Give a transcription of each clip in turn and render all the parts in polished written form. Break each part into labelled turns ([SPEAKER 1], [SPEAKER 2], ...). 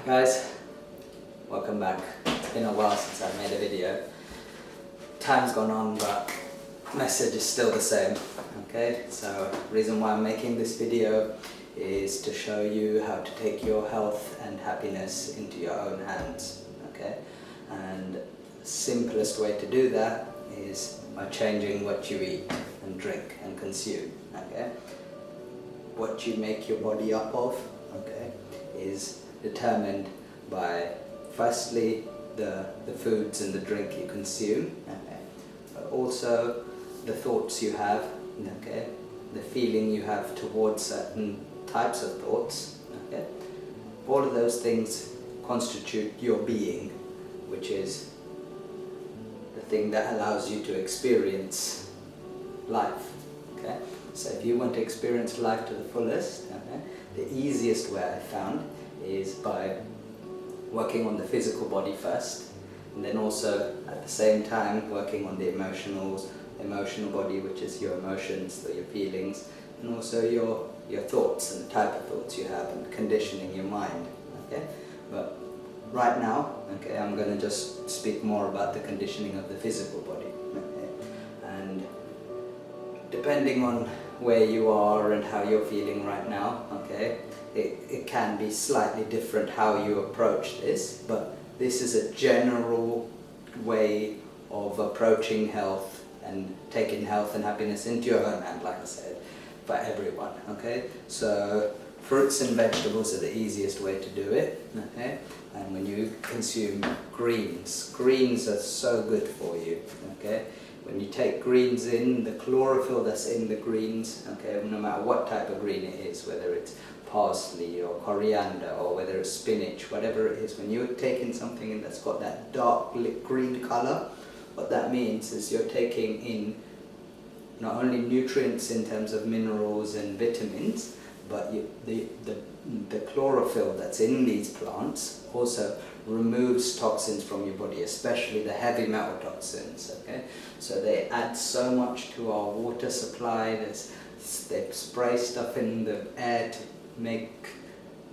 [SPEAKER 1] Guys, welcome back. It's been a while since I've made a video. Time's gone on, but message is still the same. Okay, so the reason why I'm making this video is to show you how to take your health and happiness into your own hands. Okay, and the simplest way to do that is by changing what you eat and drink and consume. Okay, what you make your body up of, okay, is determined by firstly the foods and the drink you consume, okay, but also the thoughts you have, okay, the feeling you have towards certain types of thoughts, okay. All of those things constitute your being, which is the thing that allows you to experience life, okay. So if you want to experience life to the fullest, okay, the easiest way I found is by working on the physical body first, and then also at the same time working on the emotional body, which is your emotions, your feelings, and also your thoughts and the type of thoughts you have and conditioning your mind. Okay, but right now, okay, I'm going to just speak more about the conditioning of the physical body. Okay, and depending on where you are and how you're feeling right now, okay, it can be slightly different how you approach this, but this is a general way of approaching health and taking health and happiness into your own hand, like I said, for everyone. Okay, so fruits and vegetables are the easiest way to do it. Okay, and when you consume greens are so good for you. Okay, when you take greens in, the chlorophyll that's in the greens, okay, no matter what type of green it is, whether it's parsley or coriander or whether it's spinach, whatever it is, when you're taking something in that's got that dark green color, what that means is you're taking in not only nutrients in terms of minerals and vitamins, but the chlorophyll that's in these plants also removes toxins from your body, especially the heavy metal toxins. Okay, so they add so much to our water supply. They spray stuff in the air to make,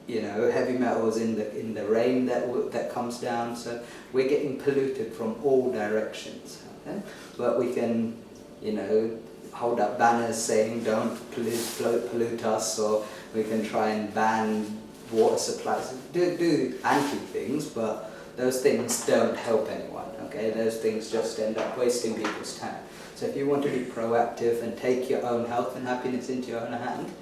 [SPEAKER 1] you know, heavy metals in the rain that comes down. So we're getting polluted from all directions. Okay, but we can, you know, hold up banners saying don't pollute us, or we can try and ban water supplies, do anti things, but those things don't help anyone. Okay, those things just end up wasting people's time. So if you want to be proactive and take your own health and happiness into your own hand,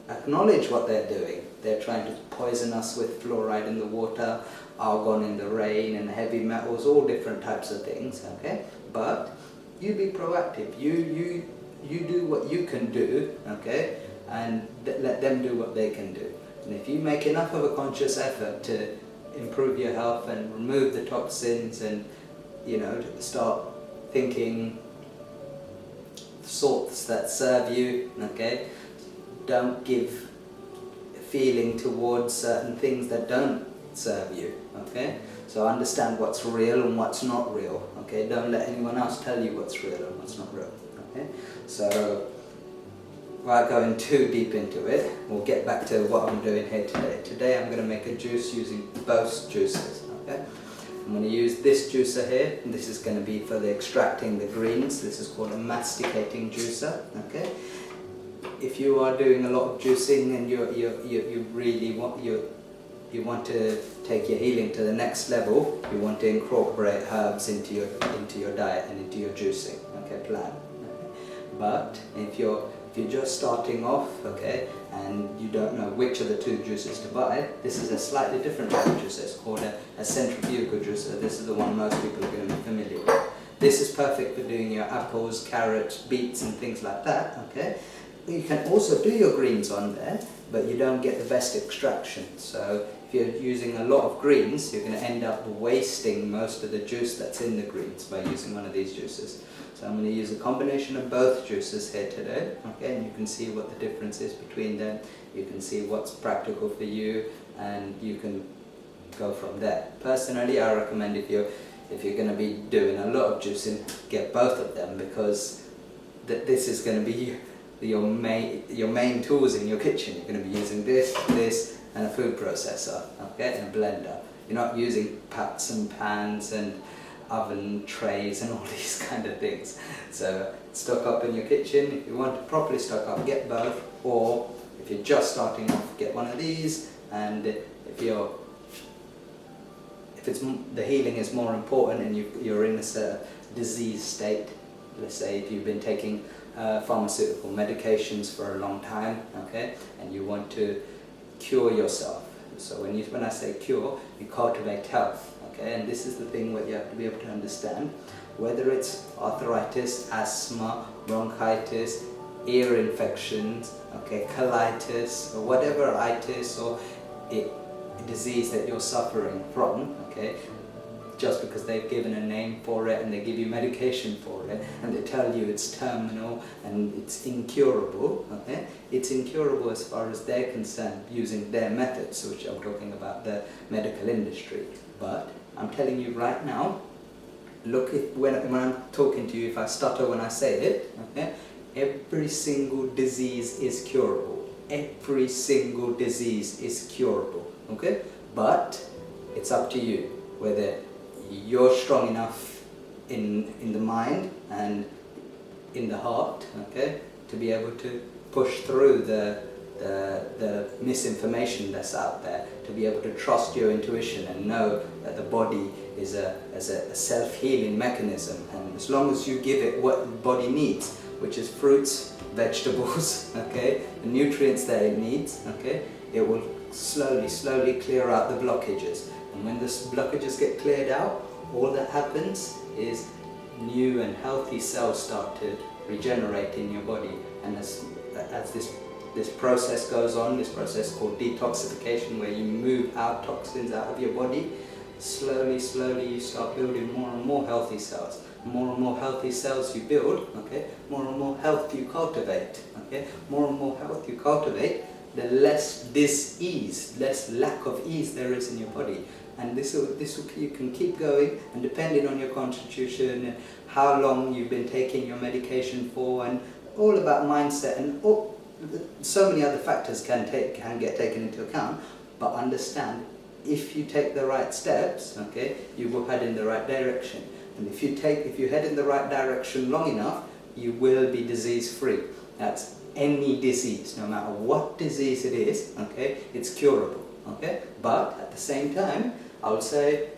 [SPEAKER 1] acknowledge what they're doing. They're trying to poison us with fluoride in the water, argon in the rain, and heavy metals, all different types of things. Okay, but you be proactive. You do what you can do. Okay, and let them do what they can do. And if you make enough of a conscious effort to improve your health and remove the toxins, and, you know, start thinking thoughts that serve you, okay, don't give feeling towards certain things that don't serve you. Okay, so understand what's real and what's not real. Okay, don't let anyone else tell you what's real and what's not real. Okay, so without going too deep into it, we'll get back to what I'm doing here today. Today I'm going to make a juice using both juices. Okay, I'm going to use this juicer here, and this is going to be for the extracting the greens. This is called a masticating juicer. Okay, if you are doing a lot of juicing and you really want want to take your healing to the next level, you want to incorporate herbs into your diet and into your juicing. Okay, plan. Okay. But if you're just starting off, okay, and you don't know which of the two juices to buy, this is a slightly different type of juicer. It's called a centrifugal juicer. This is the one most people are going to be familiar with. This is perfect for doing your apples, carrots, beets and things like that. Okay, you can also do your greens on there, but you don't get the best extraction. So if you're using a lot of greens, you're going to end up wasting most of the juice that's in the greens by using one of these juices. So I'm going to use a combination of both juices here today, okay, and you can see what the difference is between them. You can see what's practical for you, and you can go from there. Personally, I recommend if you're going to be doing a lot of juicing, get both of them, because this is going to be your main tools in your kitchen. You're going to be using this, and a food processor, okay, and a blender. You're not using pots and pans and oven trays and all these kind of things. So stock up in your kitchen. If you want to properly stock up, get both, or if you're just starting off, get one of these. And if the healing is more important and you're in this disease state, let's say if you've been taking pharmaceutical medications for a long time, okay, and you want to cure yourself. So when I say cure, you cultivate health, okay, and this is the thing what you have to be able to understand. Whether it's arthritis, asthma, bronchitis, ear infections, okay, colitis, or whatever itis or a disease that you're suffering from, okay, just because they've given a name for it and they give you medication for it and they tell you it's terminal and it's incurable, okay, it's incurable as far as they're concerned using their methods, which I'm talking about the medical industry. But I'm telling you right now, look, when I'm talking to you, if I stutter when I say it, okay, every single disease is curable. Every single disease is curable, okay? But it's up to you whether you're strong enough in the mind and in the heart, okay, to be able to push through the misinformation that's out there, to be able to trust your intuition and know that the body is a self-healing mechanism, and as long as you give it what the body needs, which is fruits, vegetables, okay, the nutrients that it needs, okay, it will slowly clear out the blockages. And when the blockages get cleared out, all that happens is new and healthy cells start to regenerate in your body. And as this process goes on, this process called detoxification, where you move out toxins out of your body, slowly you start building more and more healthy cells. More and more healthy cells you build, okay, more and more health you cultivate, okay, more and more health you cultivate, the less dis-ease, less lack of ease there is in your body. And you can keep going, and depending on your constitution and how long you've been taking your medication for, and all about mindset and so many other factors can get taken into account. But understand, if you take the right steps, okay, you will head in the right direction. And if you head in the right direction long enough, you will be disease free. That's any disease, no matter what disease it is, okay, it's curable, okay? But at the same time, I would say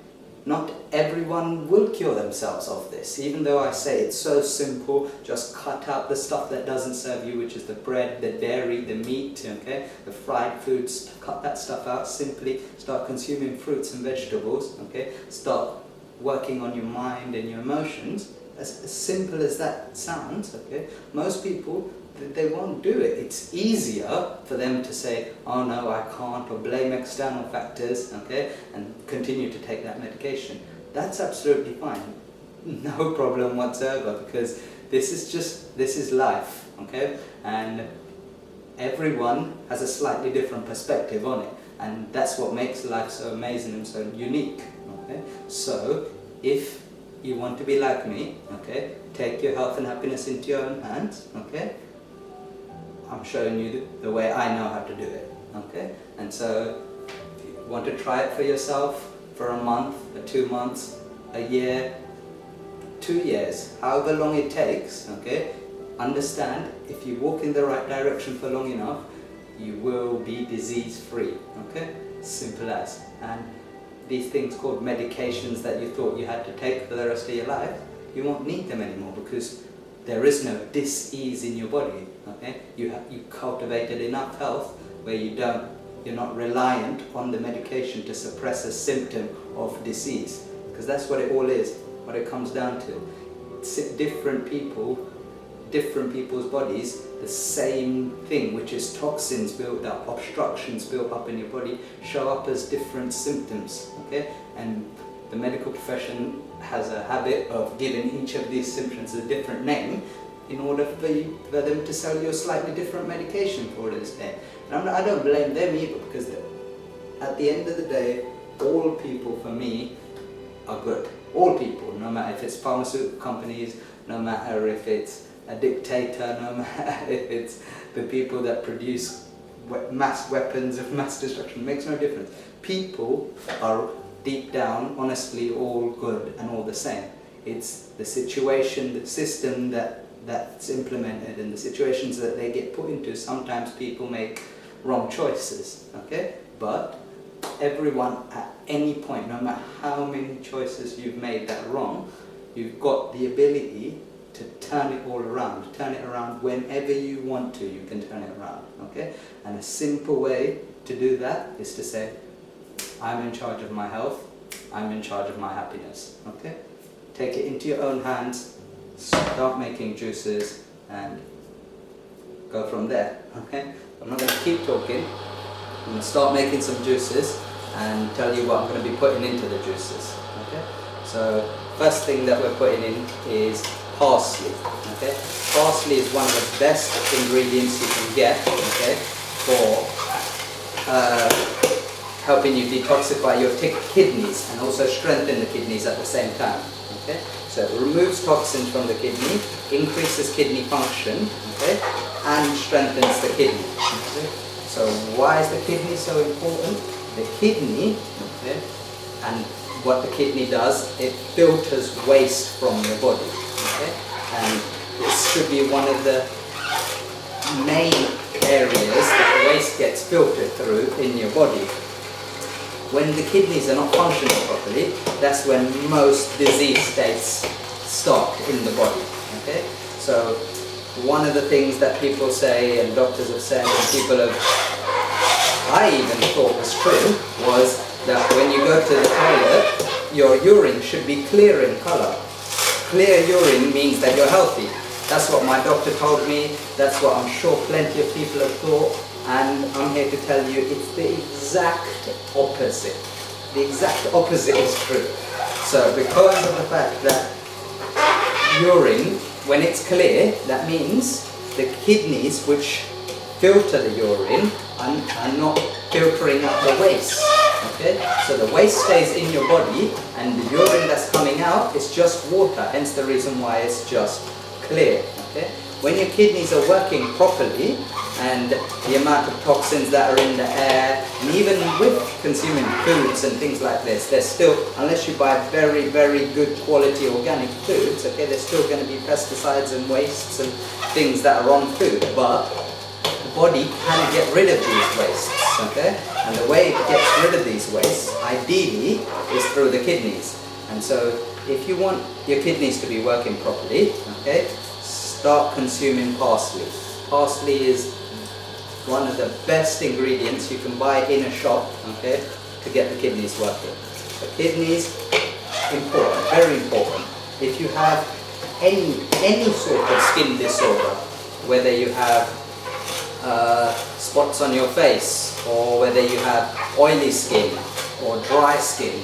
[SPEAKER 1] not everyone will cure themselves of this, even though I say it's so simple. Just cut out the stuff that doesn't serve you, which is the bread, the dairy, the meat, okay, the fried foods. Cut that stuff out. Simply start consuming fruits and vegetables, okay? Start working on your mind and your emotions. As simple as that sounds, okay, most people, they won't do it. It's easier for them to say, oh no, I can't, or blame external factors, okay, and continue to take that medication. That's absolutely fine. No problem whatsoever, because this is life, okay, and everyone has a slightly different perspective on it, and that's what makes life so amazing and so unique, okay? So if you want to be like me, okay, take your health and happiness into your own hands, okay? I'm showing you the way I know how to do it, okay? And so if you want to try it for yourself for a month, or 2 months, a year, 2 years, however long it takes, okay, understand, if you walk in the right direction for long enough, you will be disease free, okay? Simple as. And these things called medications that you thought you had to take for the rest of your life, you won't need them anymore, because there is no dis-ease in your body, okay? You cultivated enough health where you're not reliant on the medication to suppress a symptom of disease, because that's what it all is, what it comes down to. Different people's bodies, the same thing, which is toxins built up, obstructions built up in your body, show up as different symptoms, okay? And the medical profession has a habit of giving each of these symptoms a different name in order for them to sell you a slightly different medication for it instead. And I don't blame them either, because at the end of the day, all people for me are good. All people, no matter if it's pharmaceutical companies, no matter if it's a dictator, no matter if it's the people that produce mass weapons of mass destruction. It makes no difference. People are deep down, honestly, all good and all the same. It's the situation, the system that's implemented, and the situations that they get put into. Sometimes people make wrong choices, okay? But everyone at any point, no matter how many choices you've made that are wrong, you've got the ability to turn it all around. Turn it around whenever you want to, you can turn it around, okay? And a simple way to do that is to say, I'm in charge of my health, I'm in charge of my happiness, okay? Take it into your own hands, start making juices, and go from there, okay? I'm not going to keep talking. I'm going to start making some juices and tell you what I'm going to be putting into the juices, okay? So, first thing that we're putting in is parsley, okay? Parsley is one of the best ingredients you can get, okay, for helping you detoxify your kidneys and also strengthen the kidneys at the same time, okay? So it removes toxins from the kidney, increases kidney function, okay, and strengthens the kidney, okay? So why is the kidney so important? The kidney, okay, and what the kidney does, it filters waste from your body, okay? And this should be one of the main areas that waste gets filtered through in your body. When the kidneys are not functioning properly, that's when most disease states start in the body, okay? So one of the things that people say, and doctors have said, and people have, I even thought was true, was that when you go to the toilet, your urine should be clear in colour. Clear urine means that you're healthy. That's what my doctor told me, that's what I'm sure plenty of people have thought, and I'm here to tell you it's the exact opposite. The exact opposite is true. So because of the fact that urine, when it's clear, that means the kidneys which filter the urine are not filtering out the waste. Okay? So the waste stays in your body and the urine that's coming out is just water, hence the reason why it's just clear. Okay? When your kidneys are working properly and the amount of toxins that are in the air, and even with consuming foods and things like this, there's still, unless you buy very, very good quality organic foods, okay, there's still going to be pesticides and wastes and things that are on food, but the body can get rid of these wastes, okay? And the way it gets rid of these wastes, ideally, is through the kidneys. And so, if you want your kidneys to be working properly, okay, start consuming parsley. Parsley is one of the best ingredients you can buy in a shop, okay, to get the kidneys working. The kidneys, important, very important. If you have any sort of skin disorder, whether you have spots on your face, or whether you have oily skin or dry skin,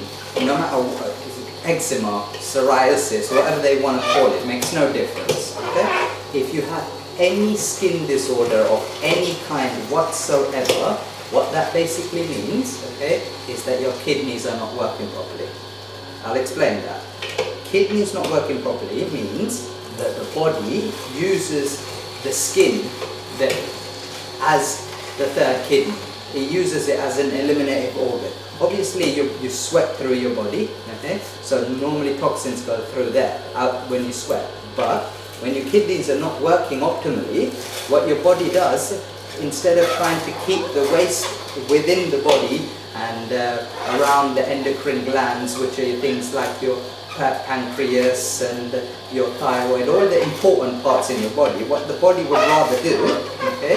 [SPEAKER 1] no matter what, eczema, psoriasis, whatever they want to call it, makes no difference, okay? If you have any skin disorder of any kind whatsoever, what that basically means, okay, is that your kidneys are not working properly. I'll explain that. Kidneys not working properly means that the body uses the skin as the third kidney. It uses it as an eliminative organ. Obviously you sweat through your body, okay? So normally toxins go through there, out when you sweat. But when your kidneys are not working optimally, what your body does, instead of trying to keep the waste within the body and around the endocrine glands, which are things like your pancreas and your thyroid, all the important parts in your body, what the body would rather do, okay,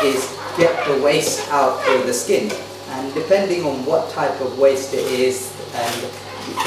[SPEAKER 1] is get the waste out through the skin. And depending on what type of waste it is, and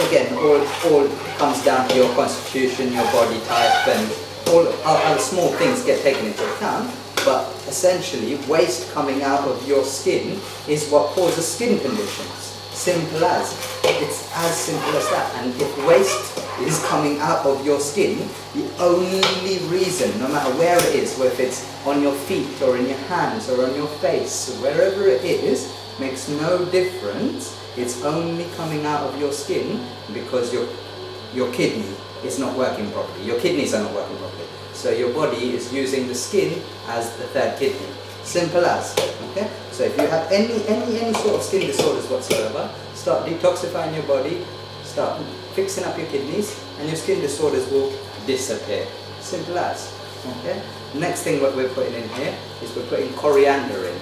[SPEAKER 1] again, all comes down to your constitution, your body type, and all other small things get taken into account, but essentially waste coming out of your skin is what causes skin conditions. Simple as. It's as simple as that. And if waste is coming out of your skin, the only reason, no matter where it is, whether it's on your feet or in your hands or on your face, wherever it is, makes no difference. It's only coming out of your skin because your kidney is not working properly. Your kidneys are not working properly. So your body is using the skin as the third kidney. Simple as. Okay. So if you have any sort of skin disorders whatsoever, start detoxifying your body, start fixing up your kidneys, and your skin disorders will disappear. Simple as. Okay. Next thing what we're putting in here is we're putting coriander in.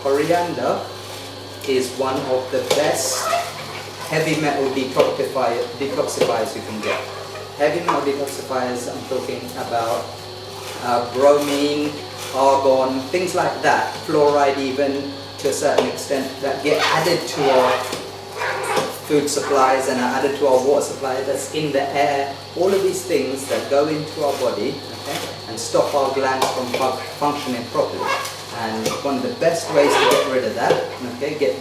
[SPEAKER 1] Coriander is one of the best heavy metal detoxifiers you can get. Heavy metal detoxifiers, I'm talking about bromine, argon, things like that, fluoride even to a certain extent, that get added to our food supplies and are added to our water supply, that's in the air. All of these things that go into our body, okay, and stop our glands from functioning properly. And one of the best ways to get rid of that, okay,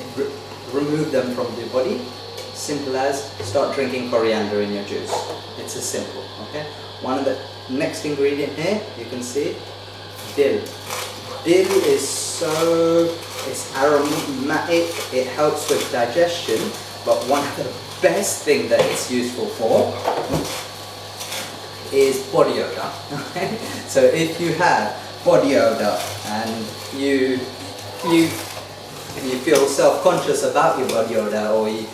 [SPEAKER 1] remove them from the body, simple as start drinking coriander in your juice. It's as simple, okay? One of the next ingredient here, you can see, dill. Dill is it's aromatic, it helps with digestion, but one of the best thing that it's useful for is body odor. Okay? So if you have body odor and you feel self-conscious about your body odor, or you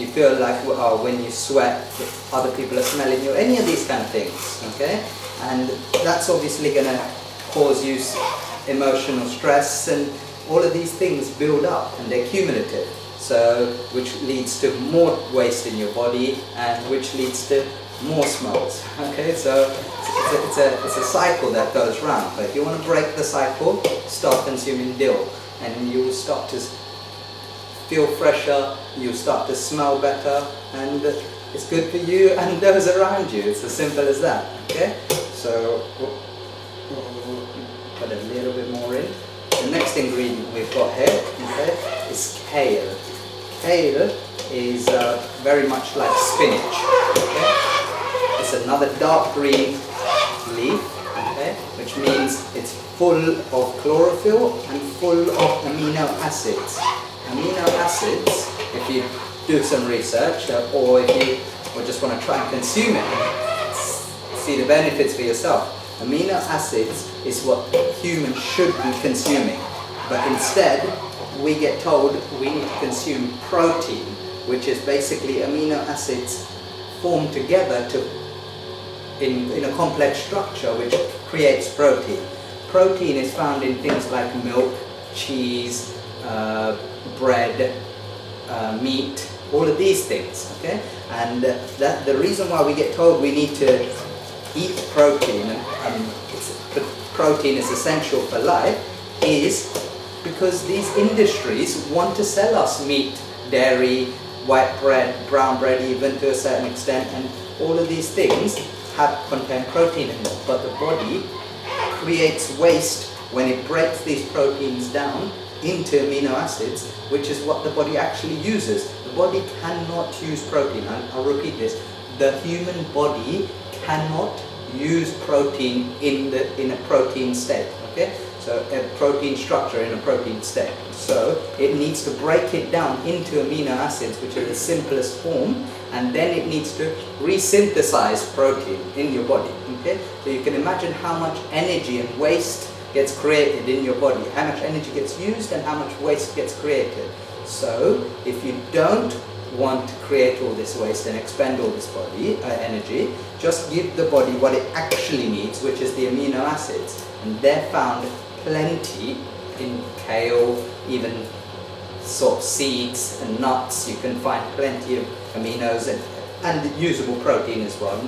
[SPEAKER 1] feel like when you sweat other people are smelling you, any of these kind of things, okay, and that's obviously going to cause you emotional stress, and all of these things build up and they're cumulative, so which leads to more waste in your body and which leads to more smells. Okay, so it's a cycle that goes round. But if you want to break the cycle, start consuming dill, and you will start to feel fresher, you'll start to smell better, and it's good for you and those around you. It's as simple as that. Okay, so we'll put a little bit more in. The next ingredient we've got here, okay, is kale. Kale is very much like spinach. Okay? It's another dark green leaf, okay, which means it's full of chlorophyll and full of amino acids. Amino acids, if you do some research or if you just want to try and consume it, see the benefits for yourself. Amino acids is what humans should be consuming, but instead we get told we need to consume protein, which is basically amino acids formed together in a complex structure which creates protein. Protein is found in things like milk, cheese, bread, meat, all of these things, okay? And that the reason why we get told we need to eat protein, protein is essential for life, is because these industries want to sell us meat, dairy, white bread, brown bread even to a certain extent, and all of these things contain protein in them. But the body creates waste when it breaks these proteins down into amino acids, which is what the body actually uses. The body cannot use protein. I'll repeat this. The human body cannot use protein in a protein state. Okay? So a protein structure in a protein state. So it needs to break it down into amino acids, which are the simplest form, and then it needs to resynthesize protein in your body. Okay? So you can imagine how much energy and waste gets created in your body, how much energy gets used and how much waste gets created. So if you don't want to create all this waste and expend all this body energy, just give the body what it actually needs, which is the amino acids, and they're found plenty in kale, even sort of seeds and nuts. You can find plenty of aminos and usable protein as well.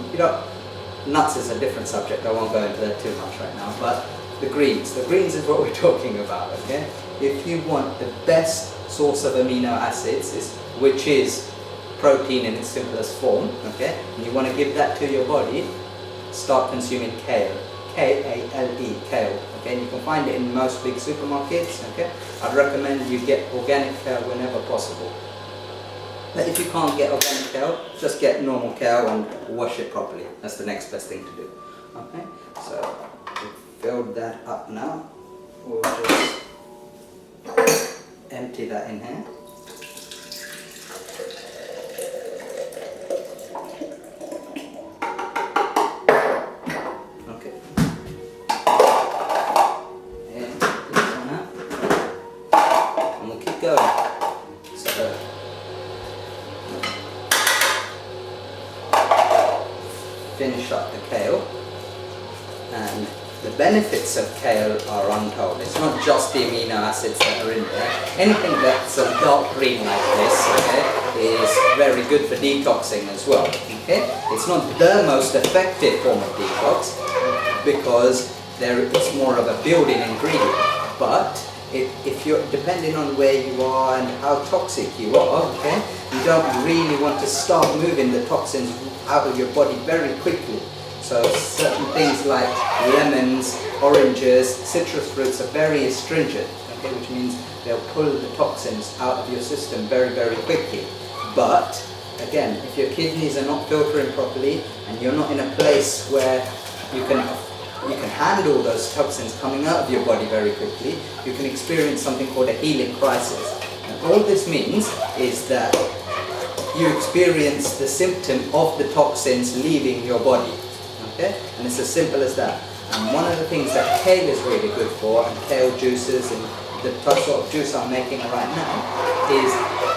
[SPEAKER 1] Nuts is a different subject, I won't go into that too much right now, but the greens is what we're talking about, okay? If you want the best source of amino acids, which is protein in its simplest form, okay, and you want to give that to your body, start consuming kale. K-A-L-E, kale. Okay, and you can find it in most big supermarkets. Okay, I'd recommend you get organic kale whenever possible. But if you can't get organic kale, just get normal kale and wash it properly. That's the next best thing to do. Okay, so we've filled that up now. We'll just empty that in here. finish up the kale. And the benefits of kale are untold. It's not just the amino acids that are in there. Anything that's a dark green like this, okay, is very good for detoxing as well. Okay, it's not the most effective form of detox because it's more of a building ingredient. But if you're depending on where you are and how toxic you are, okay, you don't really want to start moving the toxins out of your body very quickly. So certain things like lemons, oranges, citrus fruits are very astringent, okay, which means they'll pull the toxins out of your system very, very quickly. But again, if your kidneys are not filtering properly and you're not in a place where you can handle those toxins coming out of your body very quickly, you can experience something called a healing crisis. And all this means is that you experience the symptom of the toxins leaving your body. Okay? And it's as simple as that. And one of the things that kale is really good for, and kale juices and the sort of juice I'm making right now, is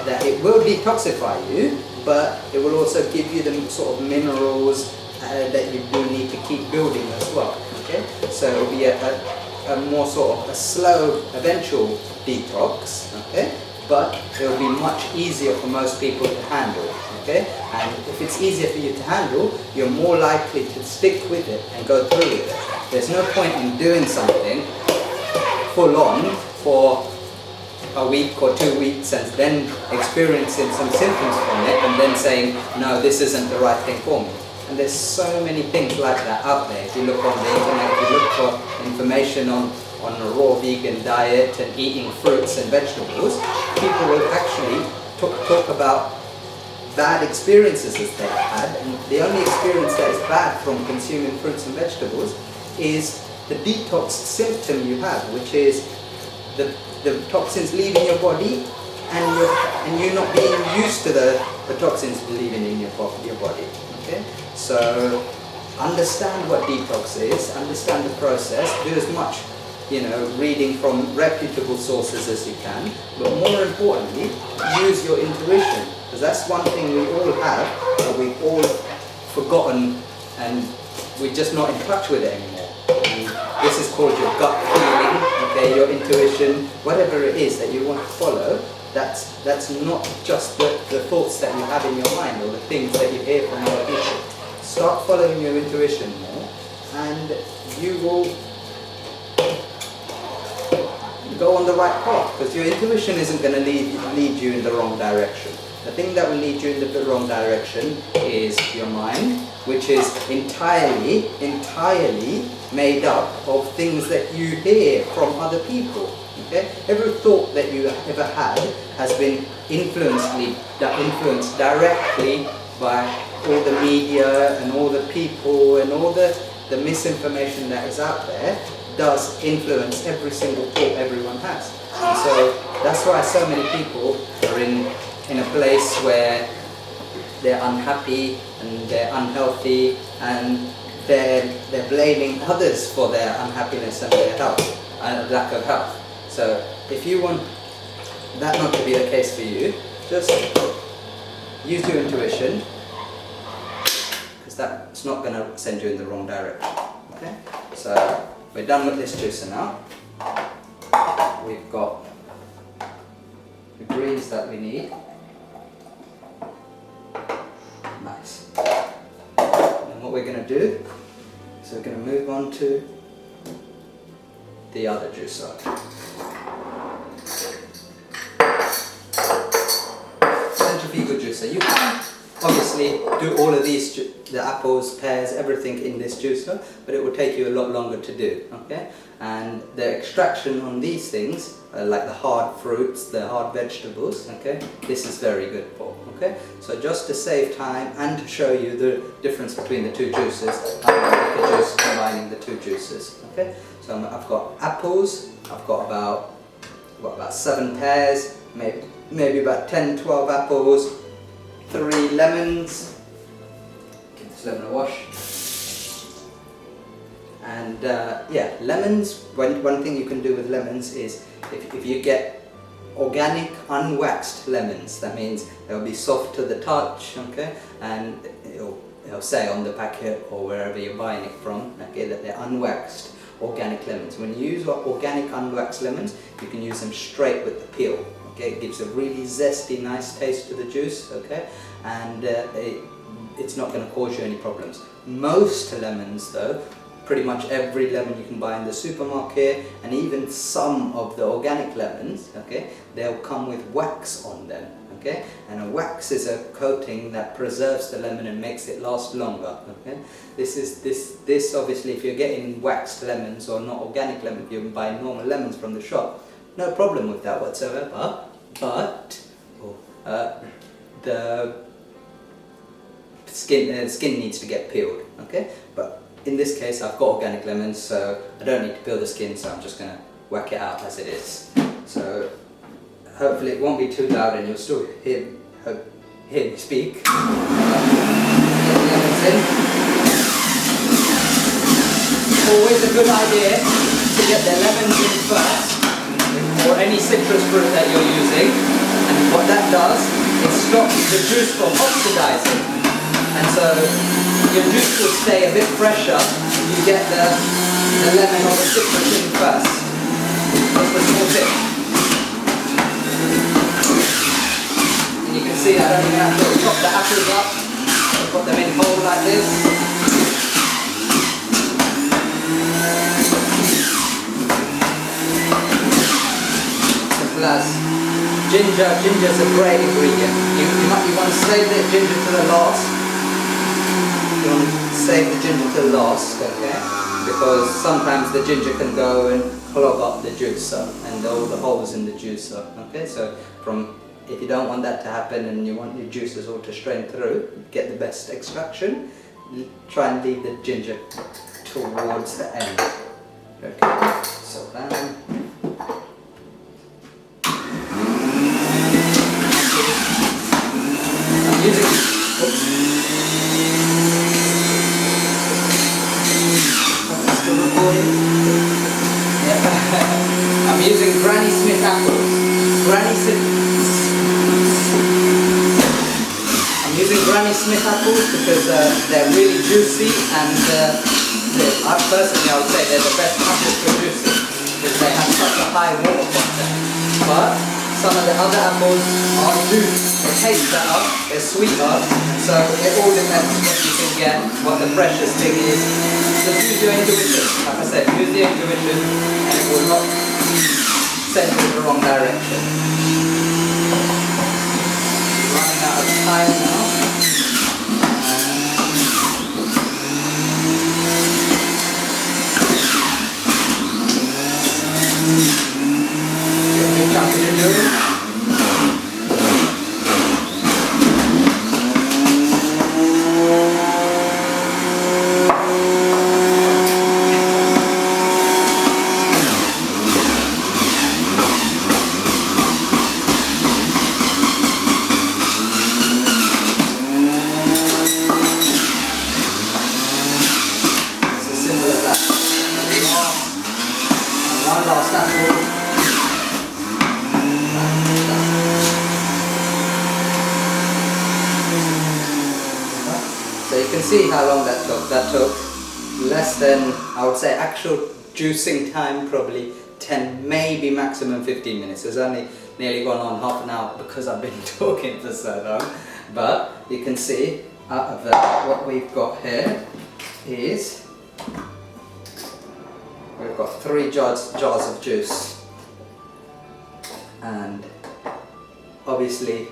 [SPEAKER 1] that it will detoxify you, but it will also give you the sort of minerals that you do need to keep building as well. Okay? So it will be a more sort of a slow, eventual detox. Okay? But it will be much easier for most people to handle. Okay? And if it's easier for you to handle, you're more likely to stick with it and go through with it. There's no point in doing something full on for a week or 2 weeks and then experiencing some symptoms from it and then saying, no, this isn't the right thing for me. And there's so many things like that out there. If you look on the internet, if you look for information on a raw vegan diet and eating fruits and vegetables, people will actually talk about bad experiences that they've had, and the only experience that is bad from consuming fruits and vegetables is the detox symptom you have, which is the toxins leaving your body and you're not being used to the toxins leaving in your body. Okay? So understand what detox is, understand the process, do as much reading from reputable sources as you can, but more importantly, use your intuition, because that's one thing we all have, but we've all forgotten and we're just not in touch with it anymore. And this is called your gut feeling, okay, your intuition, whatever it is that you want to follow. That's not just the thoughts that you have in your mind or the things that you hear from other people. Start following your intuition more, and you will go on the right path, because your intuition isn't going to lead you in the wrong direction. The thing that will lead you in the wrong direction is your mind, which is entirely made up of things that you hear from other people. Okay? Every thought that you ever had has been influenced directly by all the media and all the people and all the misinformation that is out there. Does influence every single thought everyone has. And so that's why so many people are in a place where they're unhappy and they're unhealthy and they're blaming others for their unhappiness and their health and lack of health. So if you want that not to be the case for you, just use your intuition, because that's not going to send you in the wrong direction. Okay? So we're done with this juicer now. We've got the greens that we need. Nice. And what we're going to do is we're going to move on to the other juicer. Centrifugal juicer. You can obviously do all of these, the apples, pears, everything in this juicer, but it will take you a lot longer to do, okay? And the extraction on these things, like the hard fruits, the hard vegetables, okay? This is very good for, okay? So just to save time and to show you the difference between the two juices, I'm going to make a juice combining the two juices, okay? So I've got apples, I've got about 7 pears, maybe about 10, 12 apples, 3 lemons. Give this lemon a wash. And yeah, lemons, one thing you can do with lemons is if you get organic unwaxed lemons, that means they'll be soft to the touch, okay, and it'll it'll say on the packet or wherever you're buying it from, okay, that they're unwaxed organic lemons. When you use organic unwaxed lemons, you can use them straight with the peel. Okay, it gives a really zesty, nice taste to the juice. Okay, and it's not going to cause you any problems. Most lemons, though, pretty much every lemon you can buy in the supermarket, and even some of the organic lemons, okay, they'll come with wax on them. Okay, and a wax is a coating that preserves the lemon and makes it last longer. Okay, this obviously, if you're getting waxed lemons or not organic lemons, you can buy normal lemons from the shop, no problem with that whatsoever. But the skin needs to get peeled. Okay, but in this case I've got organic lemons, so I don't need to peel the skin, so I'm just gonna whack it out as it is. So hopefully it won't be too loud and you'll still hear me speak. Get the lemons in. Always a good idea to get the lemons in first, or any citrus fruit that you're using, and what that does is stops the juice from oxidizing, and so your juice will stay a bit fresher if you get the lemon or the citrus in first. That's the small tip. You can see I don't even have to chop the apples up. I've got them in whole like this. Simple as. Ginger's a great ingredient. You want to save the ginger to the last. You want to save the ginger to the last, okay? Because sometimes the ginger can go and clog up the juicer and all the holes in the juicer. Okay, so if you don't want that to happen and you want your juices all to strain through, get the best extraction, try and leave the ginger towards the end. Okay, so then I'm using Granny Smith apples. I'm using Granny Smith apples because they're really juicy, and personally I would say they're the best apples for juicing because they have such a high water content. But some of the other apples are juice, they taste better, they're sweeter, and so it all depends what you can get, what the precious thing is. Just use your intuition, like I said, use the intuition and it will not send you in the wrong direction. Running out of time now. Good job, you're doing. So you can see how long that took. That took less than, I would say, actual juicing time, probably 10, maybe maximum 15 minutes. It's only nearly gone on half an hour because I've been talking for so long. But you can see out of that, what we've got here is, we've got 3 jars of juice. And obviously,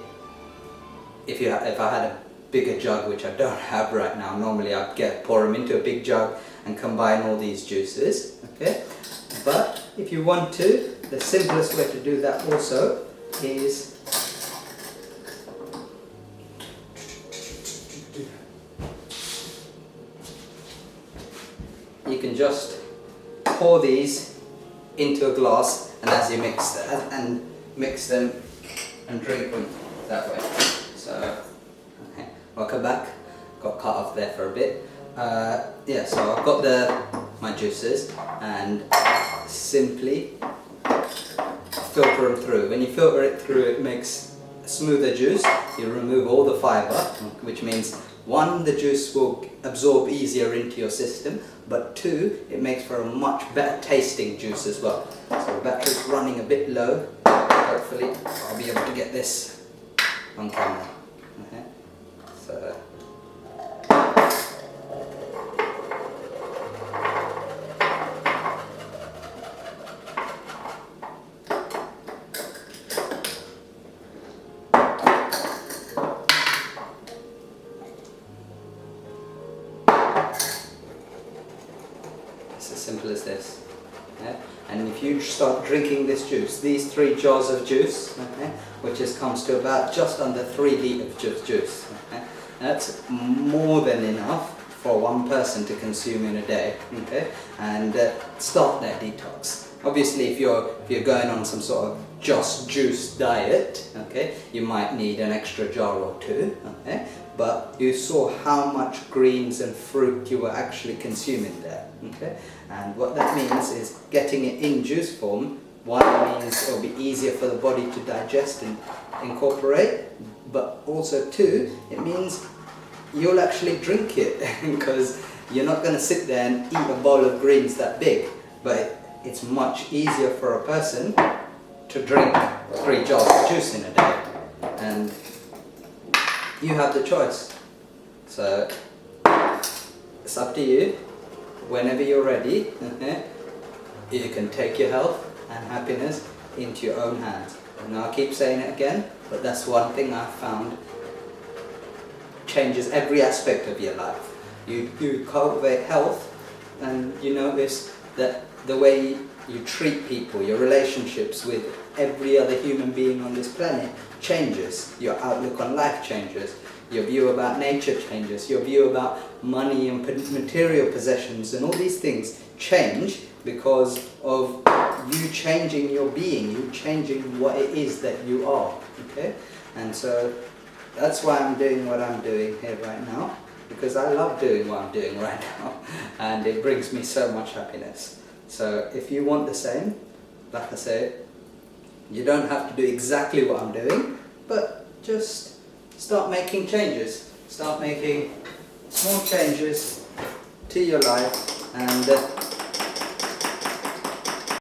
[SPEAKER 1] if I had a bigger jug, which I don't have right now, normally I'd pour them into a big jug and combine all these juices, okay? But if you want to, the simplest way to do that also is you can just pour these into a glass, and as you mix them and drink them that way. So welcome back. Got cut off there for a bit. Yeah, so I've got my juices and simply filter them through. When you filter it through, it makes a smoother juice, you remove all the fiber, which means one, the juice will absorb easier into your system, but two, it makes for a much better tasting juice as well. So the battery's running a bit low. Hopefully I'll be able to get this on camera. Okay. So it's as simple as this. Okay? And if you start drinking this juice, these 3 jars of juice, okay, which comes to about just under 3 litres of juice, okay, that's more than enough for one person to consume in a day, okay, and start their detox. Obviously, if you're going on some sort of just juice diet, okay, you might need an extra jar or 2, okay, but you saw how much greens and fruit you were actually consuming there, okay, and what that means is getting it in juice form. One, means it'll be easier for the body to digest and incorporate, but also two, it means you'll actually drink it because you're not going to sit there and eat a bowl of greens that big, but it's much easier for a person to drink 3 jars of juice in a day, and you have the choice. So it's up to you. Whenever you're ready, you can take your health and happiness into your own hands. And I'll keep saying it again, but that's one thing I've found changes every aspect of your life. You cultivate health, and you notice that the way you treat people, your relationships with every other human being on this planet changes. Your outlook on life changes. Your view about nature changes. Your view about money and material possessions and all these things change because of you changing your being, you changing what it is that you are. Okay? And so that's why I'm doing what I'm doing here right now, because I love doing what I'm doing right now, and it brings me so much happiness. So if you want the same, like I say, you don't have to do exactly what I'm doing, but just start making changes. Start making small changes to your life, and